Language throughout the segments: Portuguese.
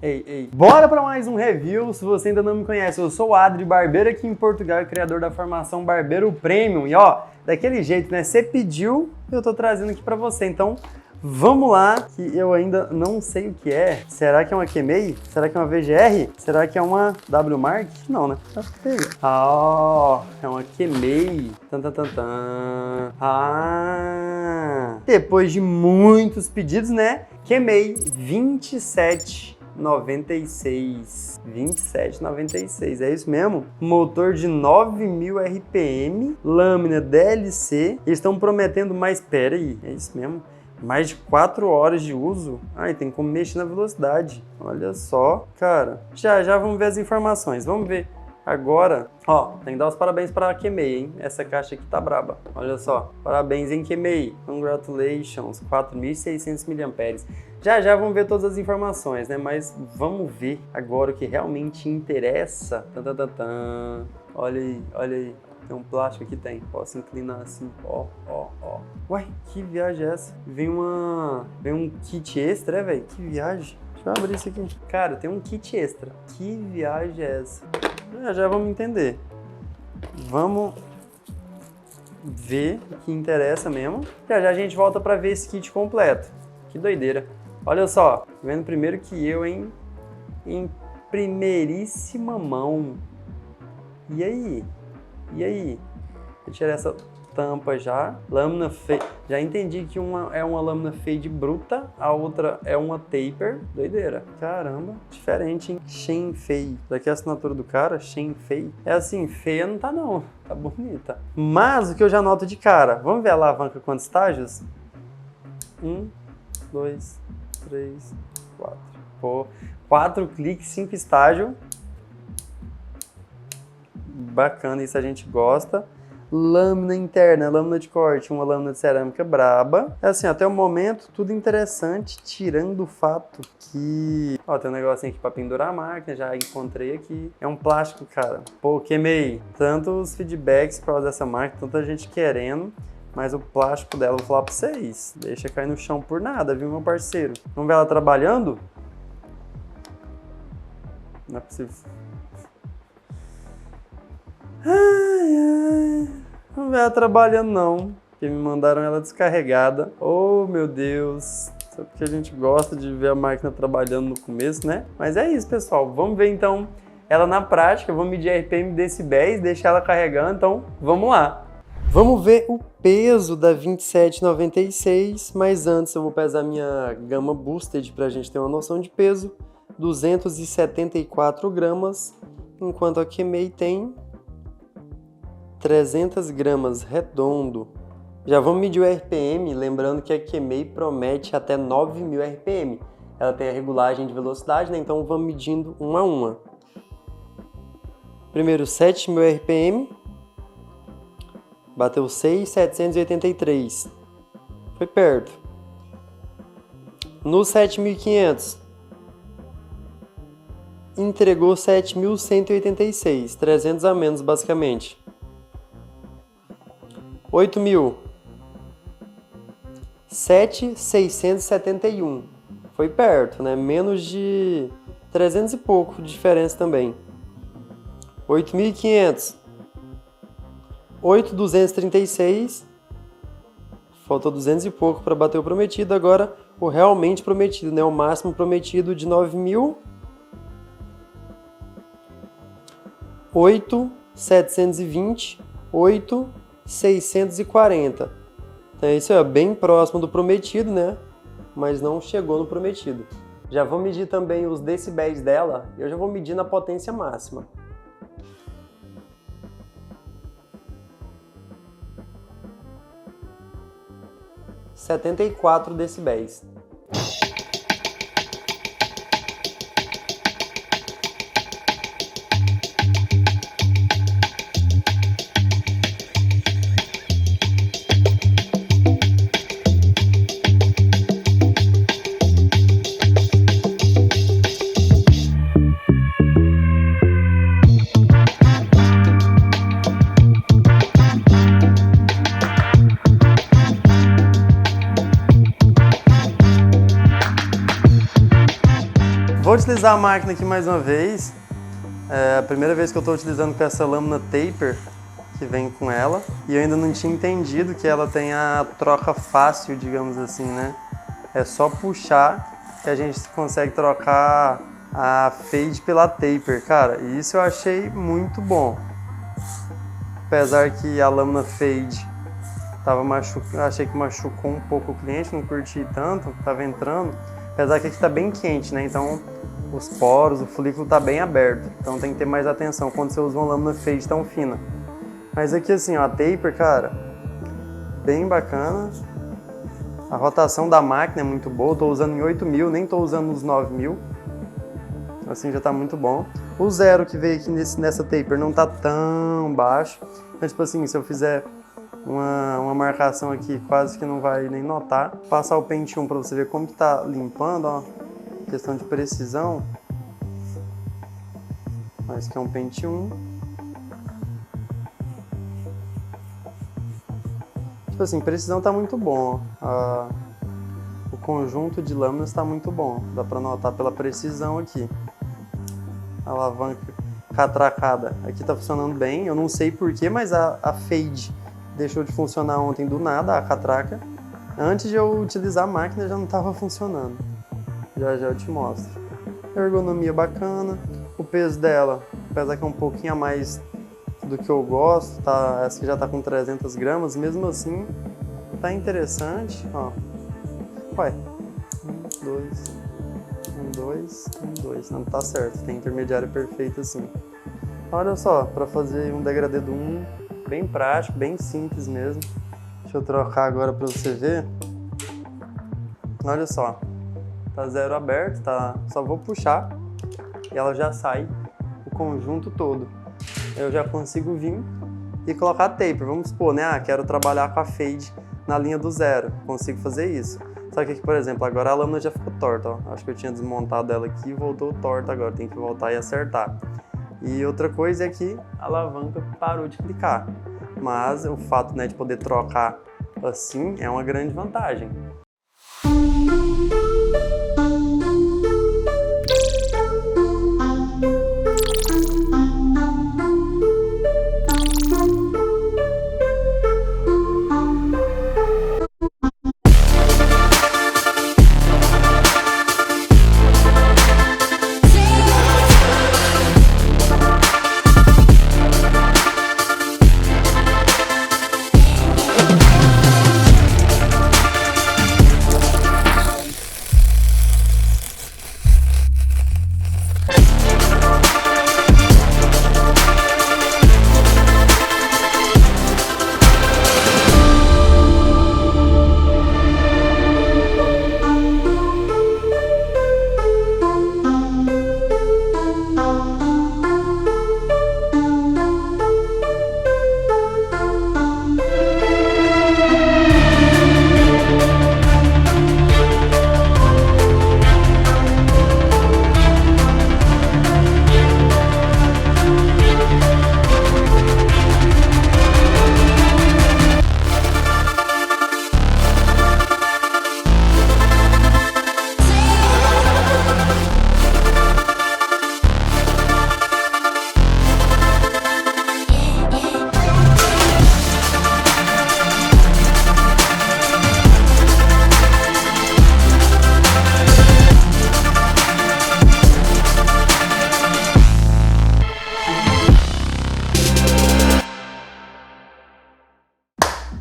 Ei. Bora para mais um review. Se você ainda não me conhece, eu sou o Adri, barbeiro aqui em Portugal e criador da formação Barbeiro Premium. E ó, daquele jeito, né? Você pediu, eu tô trazendo aqui para você. Então, vamos lá, que eu ainda não sei o que é. Será que é uma QMEI? Será que é uma VGR? Será que é uma WMark? Não, né? É uma QMEI. Depois de muitos pedidos, né? QMEI 2796, é isso mesmo? Motor de 9.000 RPM, lâmina DLC. Eles estão prometendo mais, pera aí, é isso mesmo? Mais de 4 horas de uso? Ai, tem como mexer na velocidade. Olha só, cara. Já vamos ver as informações. Vamos ver agora. Ó, tem que dar os parabéns para a QMEI, hein? Essa caixa aqui tá braba. Olha só. Parabéns, hein, QMEI. Congratulations. 4.600 mAh. Já vamos ver todas as informações, né? Mas vamos ver agora o que realmente interessa. Olha aí. Tem um plástico aqui, tem. Posso inclinar assim, ó. Ué, que viagem é essa? Vem um kit extra, velho? Que viagem. Deixa eu abrir isso aqui. Cara, tem um kit extra. Que viagem é essa? Já vamos entender. Vamos ver o que interessa mesmo. Já a gente volta pra ver esse kit completo. Que doideira. Olha só, vendo primeiro que eu, hein? Em primeiríssima mão. E aí? Vou tirar essa tampa já. Lâmina fade. Já entendi que uma é uma lâmina fade bruta, a outra é uma taper. Doideira. Caramba, diferente, hein? Shenfei. Daqui a assinatura do cara, Shenfei. É assim, feia não tá não. Tá bonita. Mas o que eu já noto de cara. Vamos ver a alavanca quantos estágios? 1, 2, 3, 4. Pô, 4 cliques, 5 estágios. Bacana, isso a gente gosta. Lâmina interna, lâmina de corte, uma lâmina de cerâmica braba. É assim, até o momento, tudo interessante, tirando o fato que... Ó, tem um negocinho aqui pra pendurar a máquina, já encontrei aqui. É um plástico, cara. Pô, queimei tanto os feedbacks por causa dessa máquina, tanta gente querendo, mas o plástico dela, vou falar pra vocês, deixa cair no chão por nada, viu, meu parceiro? Vamos ver ela trabalhando? Não é possível. Não vai ela trabalhando não, porque me mandaram ela descarregada. Oh meu Deus, só porque a gente gosta de ver a máquina trabalhando no começo, né? Mas é isso, pessoal, vamos ver então ela na prática. Vou medir RPM decibéis, deixar ela carregando, então vamos lá. Vamos ver o peso da 2796, mas antes eu vou pesar minha gama Boosted pra gente ter uma noção de peso. 274 gramas, enquanto a QMEI tem 300 gramas redondo. Já vamos medir o RPM, lembrando que a QMEI promete até 9.000 RPM. Ela tem a regulagem de velocidade, né? Então vamos medindo uma a uma. Primeiro 7.000 RPM. Bateu 6.783. Foi perto. No 7.500. Entregou 7.186. 300 a menos, basicamente. 8.000, 7.671. Foi perto, né? Menos de 300 e pouco de diferença também. 8.500, 8.236. Faltou 200 e pouco para bater o prometido. Agora, o realmente prometido, né? O máximo prometido de 9.000. 8.720, 8.640. Então isso é bem próximo do prometido, né? Mas não chegou no prometido. Já vou medir também os decibéis dela. Eu já vou medir na potência máxima. – 74 decibéis. utilizar a máquina aqui mais uma vez. É a primeira vez que eu estou utilizando com essa lâmina taper que vem com ela. E eu ainda não tinha entendido que ela tem a troca fácil, digamos assim, né? É só puxar que a gente consegue trocar a fade pela taper, cara. E isso eu achei muito bom. Apesar que a lâmina fade achei que machucou um pouco o cliente, não curti tanto, tava entrando. Apesar que aqui tá bem quente, né? Então os poros, o folículo tá bem aberto. Então tem que ter mais atenção quando você usa uma lâmina fade tão fina. Mas aqui assim, ó, a taper, cara, bem bacana. A rotação da máquina é muito boa, eu tô usando em 8.000, nem tô usando nos 9.000. Assim já tá muito bom. O zero que veio aqui nessa taper não tá tão baixo. Então, tipo assim, se eu fizer uma marcação aqui, quase que não vai nem notar. Passar o pente 1 pra você ver como que tá limpando, ó. Questão de precisão. Esse aqui é um pente 1. Tipo assim, precisão tá muito bom, ó. O conjunto de lâminas tá muito bom. Dá pra notar pela precisão aqui. A alavanca catracada aqui tá funcionando bem. Eu não sei porquê, mas a fade deixou de funcionar ontem do nada, a catraca. Antes de eu utilizar a máquina já não estava funcionando. Já eu te mostro. Ergonomia bacana. O peso dela, apesar que é um pouquinho a mais do que eu gosto, tá? Essa aqui já tá com 300 gramas, mesmo assim tá interessante, ó. Ué, 1, 2, 1, 2, 1, 2. Não tá certo, tem intermediário perfeito assim. Olha só, para fazer um degradê do 1, bem prático, bem simples mesmo. Deixa eu trocar agora para você ver. Olha só, tá zero aberto, tá? Só vou puxar e ela já sai o conjunto todo. Eu já consigo vir e colocar a taper. Vamos supor, né? Quero trabalhar com a fade na linha do zero. Consigo fazer isso. Só que aqui, por exemplo, agora a lâmina já ficou torta, ó. Acho que eu tinha desmontado ela aqui e voltou torta agora. Tem que voltar e acertar. E outra coisa é que a alavanca parou de clicar. Mas o fato, né, de poder trocar assim é uma grande vantagem.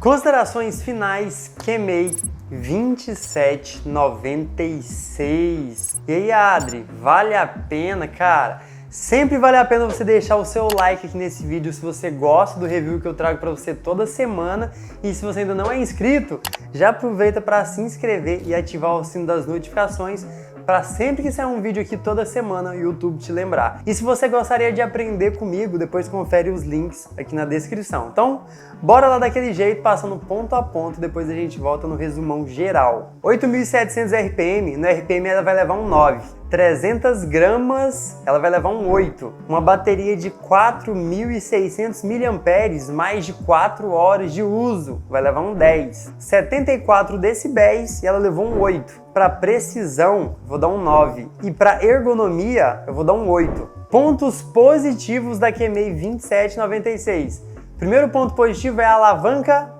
Considerações finais, queimei 27,96. E aí, Adri, vale a pena, cara? Sempre vale a pena você deixar o seu like aqui nesse vídeo se você gosta do review que eu trago para você toda semana. E se você ainda não é inscrito, já aproveita para se inscrever e ativar o sino das notificações para sempre que sair um vídeo aqui toda semana o YouTube te lembrar. E se você gostaria de aprender comigo, depois confere os links aqui na descrição. Então, bora lá daquele jeito, passando ponto a ponto, depois a gente volta no resumão geral. 8.700 RPM, no RPM ela vai levar um 9. 300 gramas, ela vai levar um 8. Uma bateria de 4.600 mAh, mais de 4 horas de uso, vai levar um 10. 74 decibéis e ela levou um 8. Para precisão, vou dar um 9. E para ergonomia, eu vou dar um 8. Pontos positivos da QMEI 2796. Primeiro ponto positivo é a alavanca,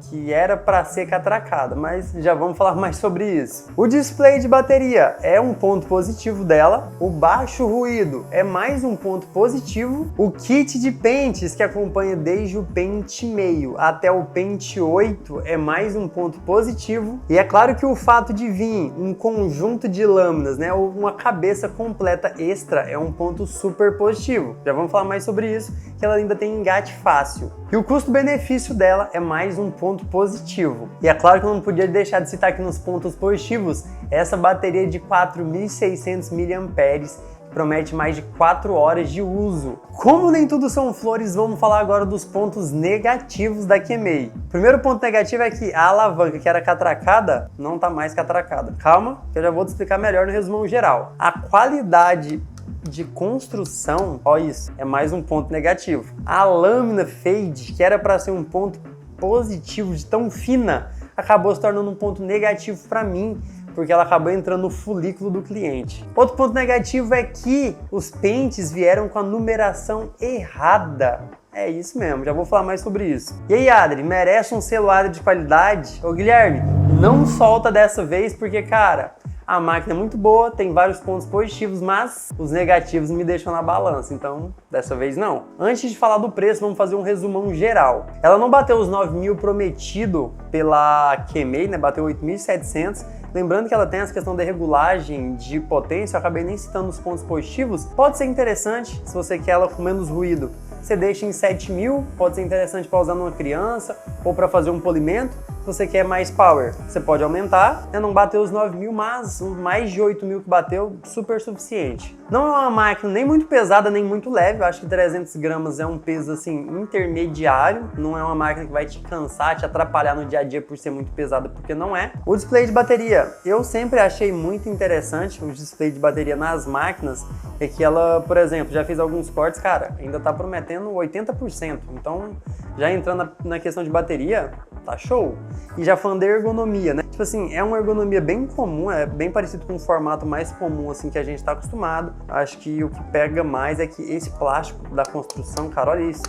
que era para ser catracada, mas já vamos falar mais sobre isso. O display de bateria é um ponto positivo dela, o baixo ruído é mais um ponto positivo, o kit de pentes que acompanha desde o pente meio até o pente 8 é mais um ponto positivo, e é claro que o fato de vir um conjunto de lâminas, né, ou uma cabeça completa extra é um ponto super positivo. Já vamos falar mais sobre isso, que ela ainda tem engate fácil. E o custo-benefício dela é mais um ponto positivo. E é claro que eu não podia deixar de citar aqui nos pontos positivos essa bateria de 4.600 mAh, que promete mais de 4 horas de uso. Como nem tudo são flores, vamos falar agora dos pontos negativos da QMEI. O primeiro ponto negativo é que a alavanca que era catracada não está mais catracada. Calma, que eu já vou te explicar melhor no resumão geral. A qualidade de construção, ó, isso é mais um ponto negativo. A lâmina fade, que era para ser um ponto positivo de tão fina, acabou se tornando um ponto negativo para mim, porque ela acabou entrando no folículo do cliente. Outro ponto negativo é que os pentes vieram com a numeração errada. É isso mesmo, já vou falar mais sobre isso. E aí, Adri, merece um selo Adri de qualidade? Ô, Guilherme, não solta dessa vez, porque, cara, a máquina é muito boa, tem vários pontos positivos, mas os negativos me deixam na balança, então dessa vez não. Antes de falar do preço, vamos fazer um resumão geral. Ela não bateu os 9.000 prometido pela QMEI, né? Bateu 8.700. Lembrando que ela tem essa questão da regulagem de potência, eu acabei nem citando os pontos positivos. Pode ser interessante se você quer ela com menos ruído. Você deixa em 7.000, pode ser interessante para usar numa criança ou para fazer um polimento. Se você quer mais power, você pode aumentar, né? Não bateu os 9.000, mas mais de 8.000 que bateu, super suficiente. Não é uma máquina nem muito pesada, nem muito leve. Eu acho que 300 gramas é um peso assim intermediário. Não é uma máquina que vai te cansar, te atrapalhar no dia a dia por ser muito pesada, porque não é. O display de bateria, eu sempre achei muito interessante o display de bateria nas máquinas. É que ela, por exemplo, já fez alguns cortes, cara, ainda tá prometendo 80%. Então, já entrando na questão de bateria, tá show. E já falando da ergonomia, né? Tipo assim, é uma ergonomia bem comum, é bem parecido com o formato mais comum, assim, que a gente tá acostumado. Acho que o que pega mais é que esse plástico da construção, cara, olha isso,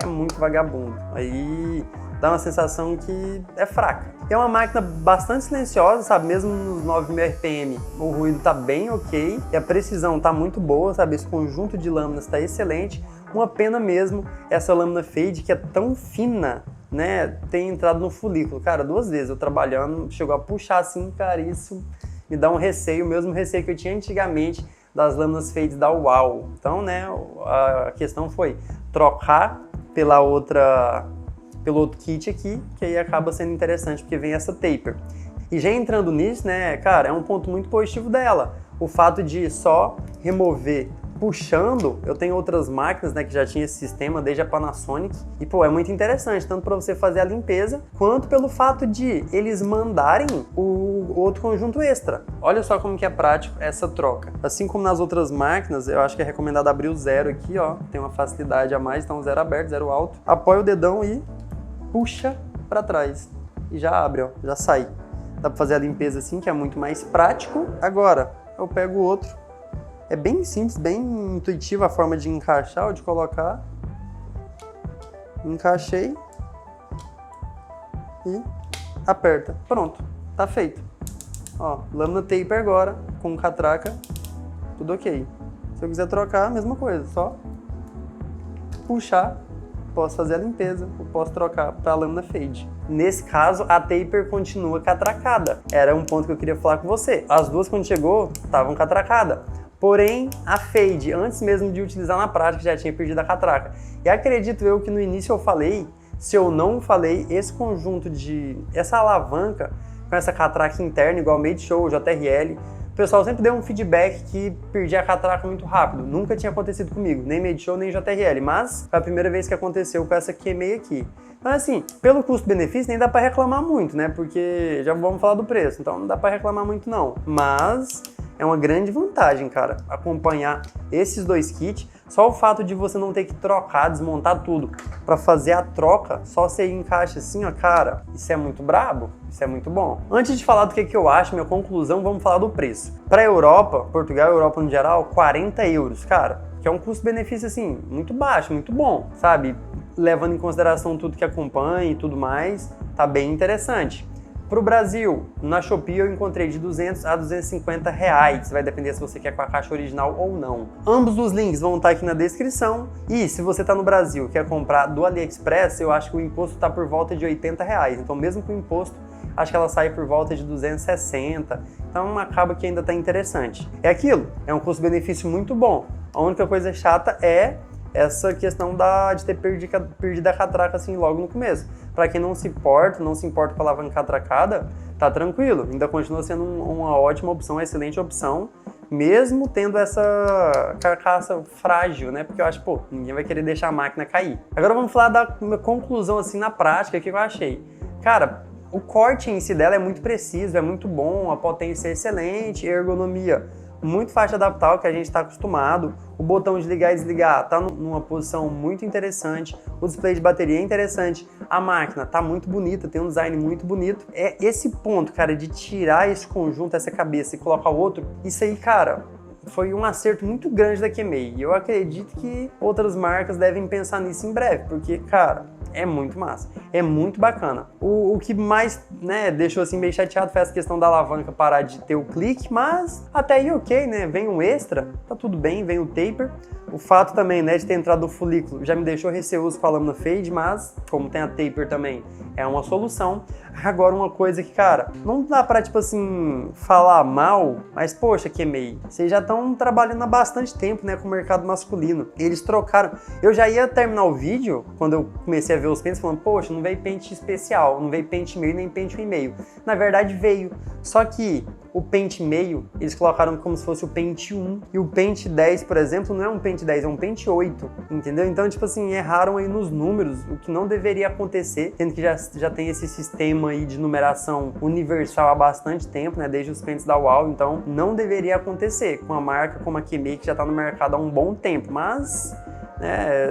é muito vagabundo. Aí dá uma sensação que é fraca. É uma máquina bastante silenciosa, sabe? Mesmo nos 9.000 RPM, o ruído tá bem ok e a precisão tá muito boa, sabe? Esse conjunto de lâminas tá excelente. Uma pena mesmo essa lâmina fade, que é tão fina, né, tem entrado no folículo. Cara, 2 vezes eu trabalhando, chegou a puxar assim, cara, isso me dá um receio, o mesmo receio que eu tinha antigamente das lâminas fades da UAU. Então, né, a questão foi trocar pelo outro kit aqui, que aí acaba sendo interessante, porque vem essa taper. E já entrando nisso, né, cara, é um ponto muito positivo dela. O fato de só remover puxando, eu tenho outras máquinas, né, que já tinha esse sistema desde a Panasonic, e pô, é muito interessante, tanto para você fazer a limpeza, quanto pelo fato de eles mandarem o outro conjunto extra. Olha só como que é prático essa troca. Assim como nas outras máquinas, eu acho que é recomendado abrir o 0 aqui, ó, tem uma facilidade a mais, então 0 aberto, 0 alto, apoia o dedão e puxa para trás, e já abre, ó, já sai. Dá para fazer a limpeza assim, que é muito mais prático. Agora, eu pego o outro. É bem simples, bem intuitiva a forma de encaixar ou de colocar. Encaixei e aperta. Pronto, tá feito. Ó, lâmina taper agora, com catraca, tudo ok. Se eu quiser trocar, a mesma coisa, só puxar, posso fazer a limpeza, ou posso trocar para a lâmina fade. Nesse caso, a taper continua catracada. Era um ponto que eu queria falar com você. As duas, quando chegou, estavam catracadas. Porém, a fade, antes mesmo de utilizar na prática, já tinha perdido a catraca. E acredito eu que no início eu falei, se eu não falei, esse conjunto essa alavanca com essa catraca interna, igual Made Show, JRL, o pessoal sempre deu um feedback que perdi a catraca muito rápido. Nunca tinha acontecido comigo, nem Medi-Show, nem JRL, mas foi a primeira vez que aconteceu com essa QMEI aqui. Mas assim, pelo custo-benefício nem dá pra reclamar muito, né? Porque já vamos falar do preço, então não dá pra reclamar muito não. Mas é uma grande vantagem, cara, acompanhar esses dois kits. Só o fato de você não ter que trocar, desmontar tudo para fazer a troca, só você encaixa assim, ó, cara, isso é muito brabo, isso é muito bom. Antes de falar do que eu acho, minha conclusão, vamos falar do preço. Para Europa, Portugal e Europa no geral, 40 euros, cara, que é um custo-benefício assim, muito baixo, muito bom, sabe? Levando em consideração tudo que acompanha e tudo mais, tá bem interessante. Para o Brasil, na Shopee eu encontrei de 200 a 250 reais, vai depender se você quer com a caixa original ou não. Ambos os links vão estar aqui na descrição e se você está no Brasil e quer comprar do AliExpress, eu acho que o imposto está por volta de 80 reais, então mesmo com o imposto, acho que ela sai por volta de 260, então acaba que ainda está interessante. É aquilo, é um custo-benefício muito bom, a única coisa chata é essa questão de ter perdido a catraca assim logo no começo. Para quem não se importa com a alavanca catracada, tá tranquilo. Ainda continua sendo uma ótima opção, uma excelente opção, mesmo tendo essa carcaça frágil, né? Porque eu acho, pô, ninguém vai querer deixar a máquina cair. Agora vamos falar da minha conclusão assim na prática, o que eu achei. Cara, o corte em si dela é muito preciso, é muito bom, a potência é excelente, a ergonomia muito fácil de adaptar, o que a gente está acostumado. O botão de ligar e desligar está numa posição muito interessante. O display de bateria é interessante. A máquina está muito bonita, tem um design muito bonito. É esse ponto, cara, de tirar esse conjunto, essa cabeça e colocar o outro, isso aí, cara, foi um acerto muito grande da QMEI. E eu acredito que outras marcas devem pensar nisso em breve, porque, cara, é muito massa, é muito bacana. O que mais, né, deixou assim meio chateado foi essa questão da alavanca parar de ter o clique, mas até aí ok, né, vem um extra, tá tudo bem, vem o taper. O fato também, né, de ter entrado no folículo já me deixou receoso com a lâmina fade, mas como tem a taper também, é uma solução. Agora uma coisa que, cara, não dá pra, tipo assim, falar mal, mas poxa, QMEI, vocês já estão trabalhando há bastante tempo, né, com o mercado masculino. Eles trocaram, eu já ia terminar o vídeo, quando eu comecei a ver os pentes, falando, poxa, não veio pente especial, não veio pente meio nem pente 1,5. Na verdade veio, só que o pente meio, eles colocaram como se fosse o pente 1, e o pente 10, por exemplo, não é um pente 10, é um pente 8, entendeu? Então, tipo assim, erraram aí nos números, o que não deveria acontecer, sendo que já tem esse sistema aí de numeração universal há bastante tempo, né, desde os pentes da UAU, então não deveria acontecer com a marca como a QMEI, que já tá no mercado há um bom tempo, mas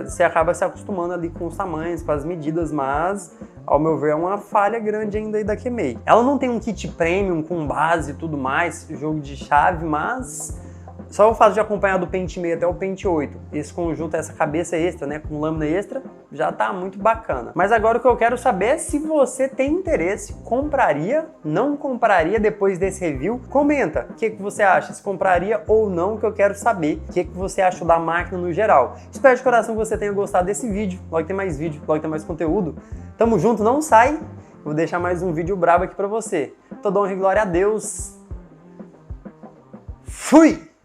você acaba se acostumando ali com os tamanhos, com as medidas, mas ao meu ver é uma falha grande ainda aí da QMEI. Ela não tem um kit premium com base e tudo mais, jogo de chave, mas só o fato de acompanhar do pente meio até o pente 8, esse conjunto, essa cabeça extra, né, com lâmina extra, já tá muito bacana. Mas agora o que eu quero saber é se você tem interesse, compraria, não compraria depois desse review? Comenta o que você acha, se compraria ou não, que eu quero saber o que você achou da máquina no geral. Espero de coração que você tenha gostado desse vídeo, logo tem mais vídeo, logo tem mais conteúdo. Tamo junto, não sai, vou deixar mais um vídeo brabo aqui pra você. Toda honra e glória a Deus. Fui!